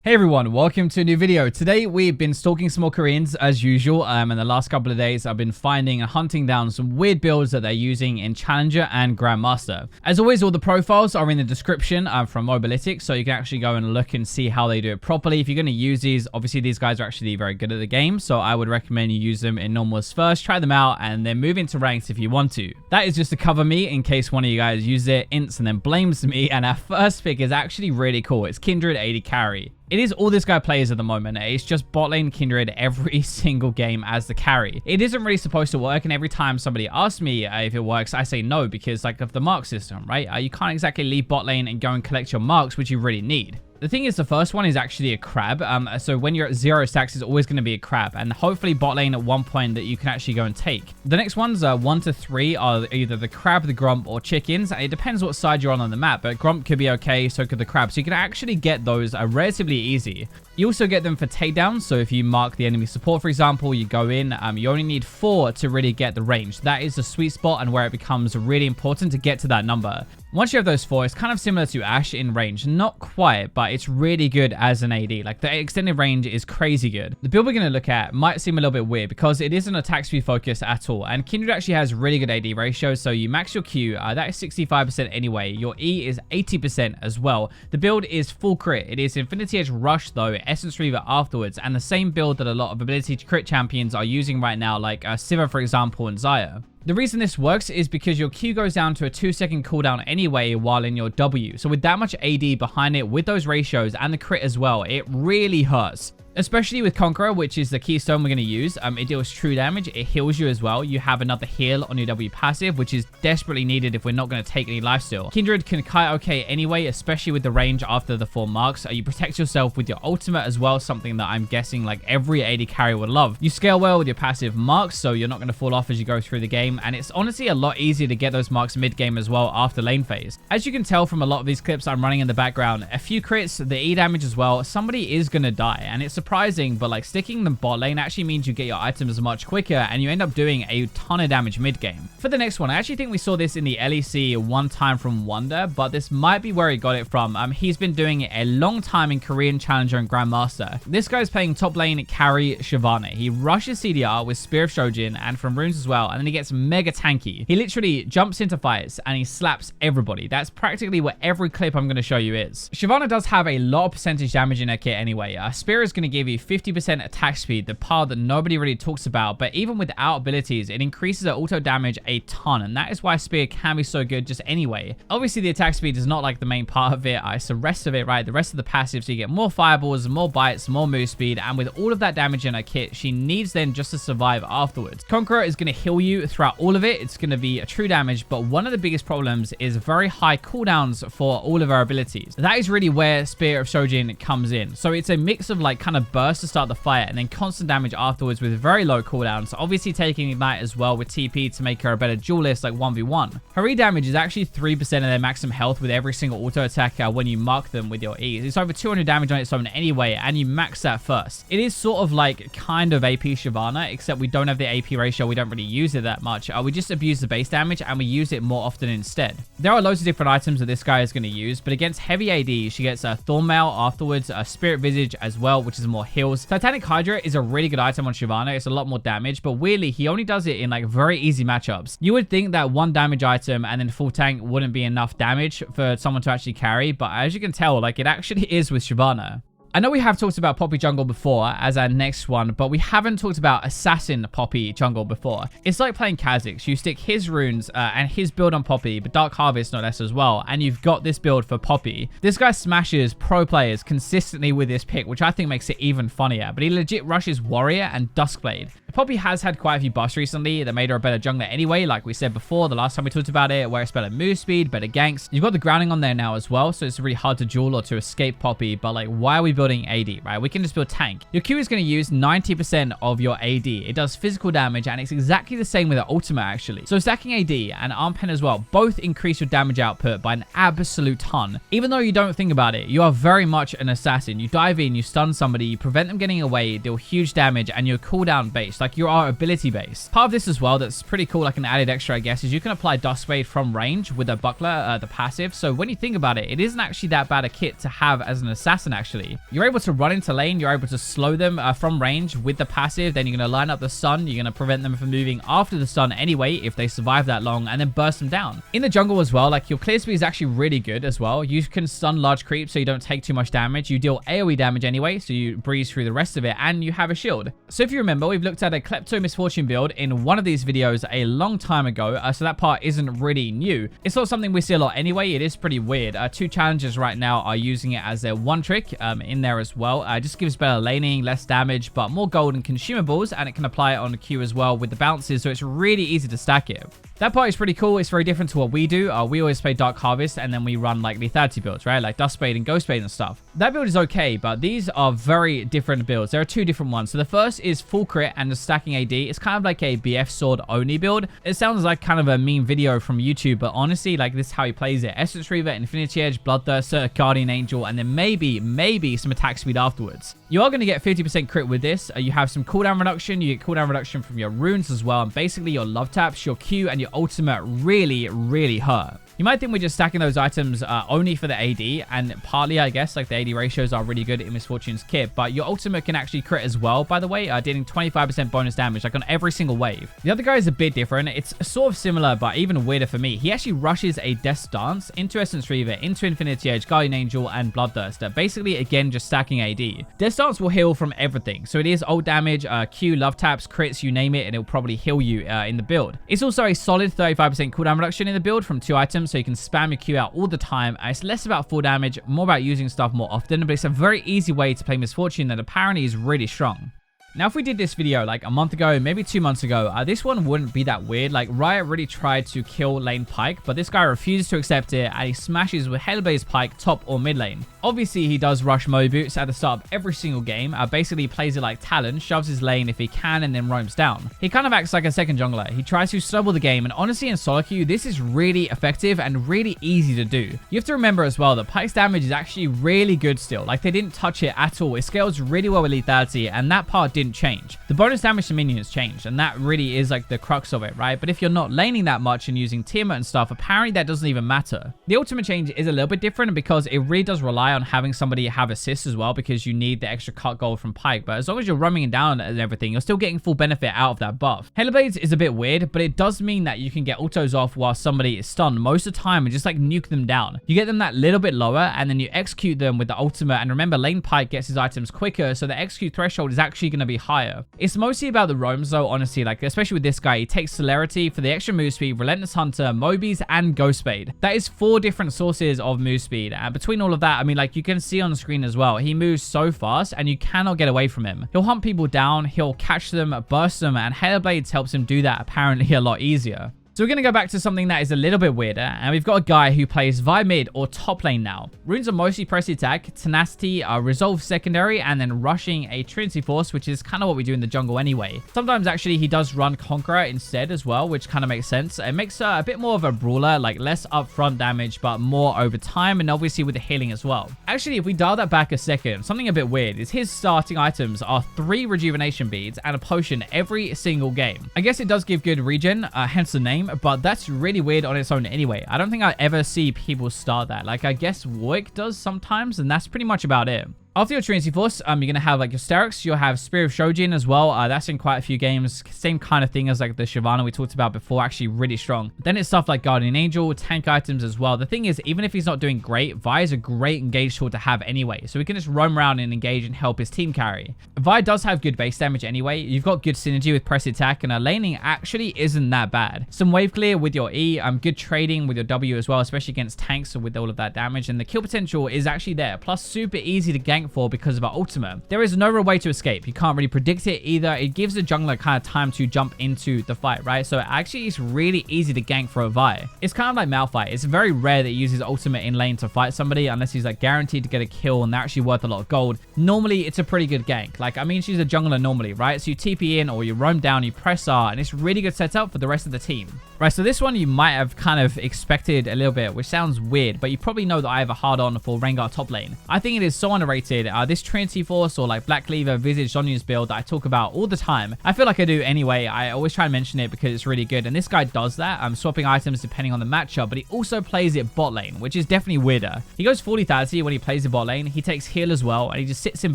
Hey everyone, welcome to a new video. Today we've been stalking some more Koreans as usual. In the last couple of days I've been finding and hunting down some weird builds that they're using in Challenger and Grandmaster. As always, all the profiles are in the description from Mobilytics, so you can actually go and look and see how they do it properly. If you're going to use these, obviously these guys are actually very good at the game, so I would recommend you use them in normals first, try them out, and then move into ranks if you want to. That is just to cover me in case one of you guys uses it, ints, and then blames me. And our first pick is actually really cool. It's Kindred AD carry. It is all this guy plays at the moment. It's just bot lane Kindred every single game as the carry. It isn't really supposed to work, and every time somebody asks me if it works, I say no, because like of the mark system, right? You can't exactly leave bot lane and go and collect your marks, which you really need. The thing is, the first one is actually a crab. So when you're at 0 stacks, it's always going to be a crab. And hopefully bot lane at one point that you can actually go and take. The next ones, 1 to 3, are either the crab, the grump, or chickens. It depends what side you're on the map. But grump could be okay, so could the crab. So you can actually get those relatively easy. You also get them for takedowns. So if you mark the enemy support, for example, you go in, you only need 4 to really get the range. That is the sweet spot and where it becomes really important to get to that number. Once you have those 4, it's kind of similar to Ashe in range. Not quite, but it's really good as an AD. Like, the extended range is crazy good. The build we're going to look at might seem a little bit weird because it isn't attack speed focused at all. And Kindred actually has really good AD ratio. So you max your Q, that is 65% anyway. Your E is 80% as well. The build is full crit. It is Infinity Edge Rush though, Essence Reaver afterwards, and the same build that a lot of ability to crit champions are using right now, like Sivir for example, and Xayah. The reason this works is because your Q goes down to a 2-second cooldown anyway while in your W. So with that much AD behind it, with those ratios and the crit as well, it really hurts. Especially with Conqueror, which is the keystone we're going to use. It deals true damage. It heals you as well. You have another heal on your W passive, which is desperately needed if we're not going to take any lifesteal. Kindred can kite okay anyway, especially with the range after the 4 marks. You protect yourself with your ultimate as well, something that I'm guessing like every AD carry would love. You scale well with your passive marks, so you're not going to fall off as you go through the game. And it's honestly a lot easier to get those marks mid-game as well after lane phase. As you can tell from a lot of these clips I'm running in the background, a few crits, the E damage as well, somebody is going to die. And it's surprising, but like sticking the bot lane actually means you get your items much quicker and you end up doing a ton of damage mid game. For the next one, I actually think we saw this in the LEC one time from Wonder, but this might be where he got it from. He's been doing it a long time in Korean Challenger and Grandmaster. This guy's playing top lane carry Shyvana. He rushes CDR with Spear of Shojin and from runes as well, and then he gets mega tanky. He literally jumps into fights and he slaps everybody. That's practically what every clip I'm going to show you is. Shyvana does have a lot of percentage damage in her kit anyway. Spear is going to give you 50% attack speed, the part that nobody really talks about, but even without abilities, it increases her auto damage a ton, and that is why Spear can be so good just anyway. Obviously, the attack speed is not like the main part of it. It's the rest of it, right? The rest of the passive, so you get more fireballs, more bites, more move speed, and with all of that damage in her kit, she needs then just to survive afterwards. Conqueror is going to heal you throughout all of it. It's going to be a true damage, but one of the biggest problems is very high cooldowns for all of her abilities. That is really where Spear of Shojin comes in. So it's a mix of like kind of burst to start the fight and then constant damage afterwards with very low cooldowns. Obviously taking Ignite as well with TP to make her a better duelist like 1v1. Her E damage is actually 3% of their maximum health with every single auto attack when you mark them with your E. It's over 200 damage on its own anyway, and you max that first. It is sort of like kind of AP Shyvana, except we don't have the AP ratio. We don't really use it that much. We just abuse the base damage and we use it more often instead. There are loads of different items that this guy is going to use, but against heavy AD, she gets a Thornmail afterwards, a Spirit Visage as well, which is more heals. Titanic Hydra is a really good item on Shyvana. It's a lot more damage, but weirdly, he only does it in like very easy matchups. You would think that one damage item and then full tank wouldn't be enough damage for someone to actually carry, but as you can tell, like it actually is with Shyvana. I know we have talked about Poppy Jungle before as our next one, but we haven't talked about Assassin Poppy Jungle before. It's like playing Kha'Zix. You stick his runes and his build on Poppy, but Dark Harvest no less as well, and you've got this build for Poppy. This guy smashes pro players consistently with this pick, which I think makes it even funnier, but he legit rushes Warrior and Duskblade. Poppy has had quite a few buffs recently that made her a better jungler anyway, like we said before the last time we talked about it, where it's better move speed, better ganks. You've got the grounding on there now as well, so it's really hard to duel or to escape Poppy, but like, why are we building AD, right? We can just build tank. Your Q is going to use 90% of your AD. It does physical damage, and it's exactly the same with the ultimate actually. So stacking AD and Arm Pen as well both increase your damage output by an absolute ton. Even though you don't think about it, you are very much an assassin. You dive in, you stun somebody, you prevent them getting away, deal huge damage, and you're cooldown based. Like you are ability based. Part of this as well that's pretty cool, like an added extra I guess, is you can apply Dust Wave from range with a buckler, the passive. So when you think about it, it isn't actually that bad a kit to have as an assassin actually. You're able to run into lane, you're able to slow them from range with the passive, then you're going to line up the stun, you're going to prevent them from moving after the stun anyway if they survive that long, and then burst them down. In the jungle as well, like your clear speed is actually really good as well. You can stun large creeps so you don't take too much damage. You deal AoE damage anyway, so you breeze through the rest of it, and you have a shield. So if you remember, we've looked at a Klepto Misfortune build in one of these videos a long time ago, so that part isn't really new. It's not something we see a lot anyway. It is pretty weird. Two challengers right now are using it as their one trick in there as well. Just gives better laning, less damage, but more gold and consumables, and it can apply it on the Q as well with the bounces, so it's really easy to stack it. That part is pretty cool. It's very different to what we do. We always play Dark Harvest, and then we run like lethality builds, right? Like Dust Spade and Ghost Spade and stuff. That build is okay, but these are very different builds. There are two different ones. So the first is full crit and the stacking AD. It's kind of like a BF sword only build. It sounds like kind of a meme video from YouTube, but honestly, like this is how he plays it. Essence Reaver, Infinity Edge, Bloodthirster, Guardian Angel, and then maybe some attack speed afterwards. You are going to get 50% crit with this. You have some cooldown reduction. You get cooldown reduction from your runes as well. And basically your love taps, your Q, and your ultimate really hurt. You might think we're just stacking those items only for the AD, and partly, I guess, like the AD ratios are really good in Misfortune's kit, but your ultimate can actually crit as well, by the way, dealing 25% bonus damage, like on every single wave. The other guy is a bit different. It's sort of similar, but even weirder for me. He actually rushes a Death Dance into Essence Reaver, into Infinity Edge, Guardian Angel, and Bloodthirster. Basically, again, just stacking AD. Death Dance will heal from everything, so it is ult damage, Q, love taps, crits, you name it, and it'll probably heal you in the build. It's also a solid 35% cooldown reduction in the build from 2 items, so you can spam your Q out all the time. It's less about full damage, more about using stuff more often, but it's a very easy way to play Misfortune that apparently is really strong. Now, if we did this video like a month ago, maybe 2 months ago, this one wouldn't be that weird. Like, Riot really tried to kill lane Pike, but this guy refuses to accept it, and he smashes with Hellblaze Pike top or mid lane. Obviously, he does rush Mo Boots at the start of every single game. Basically, plays it like Talon, shoves his lane if he can, and then roams down. He kind of acts like a second jungler. He tries to snowball the game, and honestly, in solo queue, this is really effective and really easy to do. You have to remember as well that Pike's damage is actually really good still. Like, they didn't touch it at all. It scales really well with lethality, and that part didn't change. The bonus damage to minions changed, and that really is like the crux of it, right? But if you're not laning that much and using Tiamat and stuff, apparently that doesn't even matter. The ultimate change is a little bit different because it really does rely on having somebody have assists as well, because you need the extra cut gold from Pike. But as long as you're roaming down and everything, you're still getting full benefit out of that buff. Hellblades is a bit weird, but it does mean that you can get autos off while somebody is stunned most of the time and just like nuke them down. You get them that little bit lower, and then you execute them with the ultimate. And remember, lane Pike gets his items quicker, so the execute threshold is actually going to be higher. It's mostly about the roams though, honestly. Like, especially with this guy, he takes celerity for the extra move speed, relentless hunter, Mobies, and Ghost Spade. That is 4 different sources of move speed, and between all of that, I mean, like, you can see on the screen as well, he moves so fast and you cannot get away from him. He'll hunt people down, he'll catch them, burst them, and Hellblades helps him do that apparently a lot easier. So we're going to go back to something that is a little bit weirder, and we've got a guy who plays Vi mid or top lane now. Runes are mostly press attack, tenacity, resolve secondary, and then rushing a Trinity Force, which is kind of what we do in the jungle anyway. Sometimes actually he does run Conqueror instead as well, which kind of makes sense. It makes a bit more of a brawler, like less upfront damage, but more over time, and obviously with the healing as well. Actually, if we dial that back a second, something a bit weird is his starting items are 3 rejuvenation beads and a potion every single game. I guess it does give good regen, hence the name, but that's really weird on its own anyway. I don't think I ever see people start that. Like, I guess Warwick does sometimes, and that's pretty much about it. After your Trinity Force, you're going to have like your Sterix, you'll have Spirit of Shojin as well. That's in quite a few games. Same kind of thing as like the Shyvana we talked about before, actually really strong. Then it's stuff like Guardian Angel, tank items as well. The thing is, even if he's not doing great, Vi is a great engage tool to have anyway. So we can just roam around and engage and help his team carry. Vi does have good base damage anyway. You've got good synergy with press attack, and laning actually isn't that bad. Some wave clear with your E, good trading with your W as well, especially against tanks with all of that damage. And the kill potential is actually there. Plus super easy to gank for because of our ultimate. There is no real way to escape. You can't really predict it either. It gives the jungler kind of time to jump into the fight, right? So actually it's really easy to gank for a Vi. It's kind of like Malphite. It's very rare that he uses ultimate in lane to fight somebody unless he's like guaranteed to get a kill and they're actually worth a lot of gold. Normally it's a pretty good gank. Like, I mean, she's a jungler normally, right? So you TP in or you roam down, you press R, and it's really good setup for the rest of the team. Right, so this one you might have kind of expected a little bit, which sounds weird, but you probably know that I have a hard on for Rengar top lane. I think it is so underrated. wanted, this Trinity Force or like Black Cleaver Visage Zhonya's build that I talk about all the time. I feel like I do anyway. I always try and mention it because it's really good. And this guy does that. I'm swapping items depending on the matchup, but he also plays it bot lane, which is definitely weirder. He goes 40-30 when he plays the bot lane. He takes heal as well, and he just sits in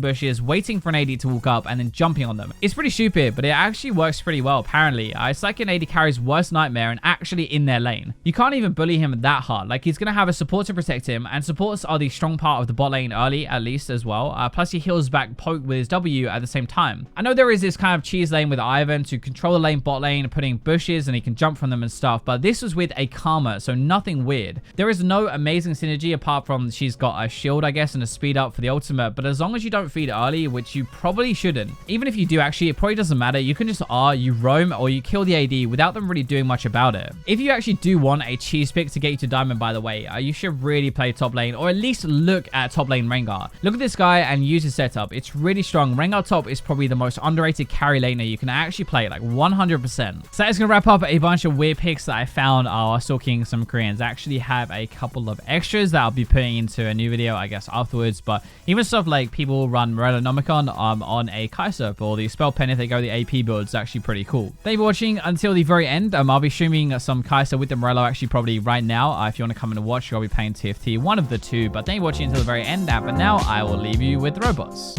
bushes waiting for an AD to walk up and then jumping on them. It's pretty stupid, but it actually works pretty well apparently. It's like an AD carry's worst nightmare and actually in their lane. You can't even bully him that hard. Like, he's going to have a support to protect him, and supports are the strong part of the bot lane early at least as well. Plus he heals back poke with his W at the same time. I know there is this kind of cheese lane with Ivan to control the lane bot lane, putting bushes and he can jump from them and stuff, but this was with a Karma, so nothing weird. There is no amazing synergy apart from she's got a shield, I guess, and a speed up for the ultimate, but as long as you don't feed early, which you probably shouldn't. Even if you do, actually, it probably doesn't matter. You can just you roam or you kill the AD without them really doing much about it. If you actually do want a cheese pick to get you to diamond, by the way, you should really play top lane, or at least look at top lane Rengar. Look at this guy and use his setup. It's really strong. Rengar top is probably the most underrated carry laner you can actually play, like 100%. So that's going to wrap up a bunch of weird picks that I found while stalking some Koreans. I actually have a couple of extras that I'll be putting into a new video, I guess, afterwards, but even stuff like people run Morello Nomicon on a Kai'Sa or the Spell Pen if they go the AP build. It's actually pretty cool. Thank you for watching until the very end. I'll be streaming some Kai'Sa with the Morello actually probably right now. If you want to come and watch, I'll be playing TFT, one of the two, but thank you for watching until the very end. But now I will leave you with the robots.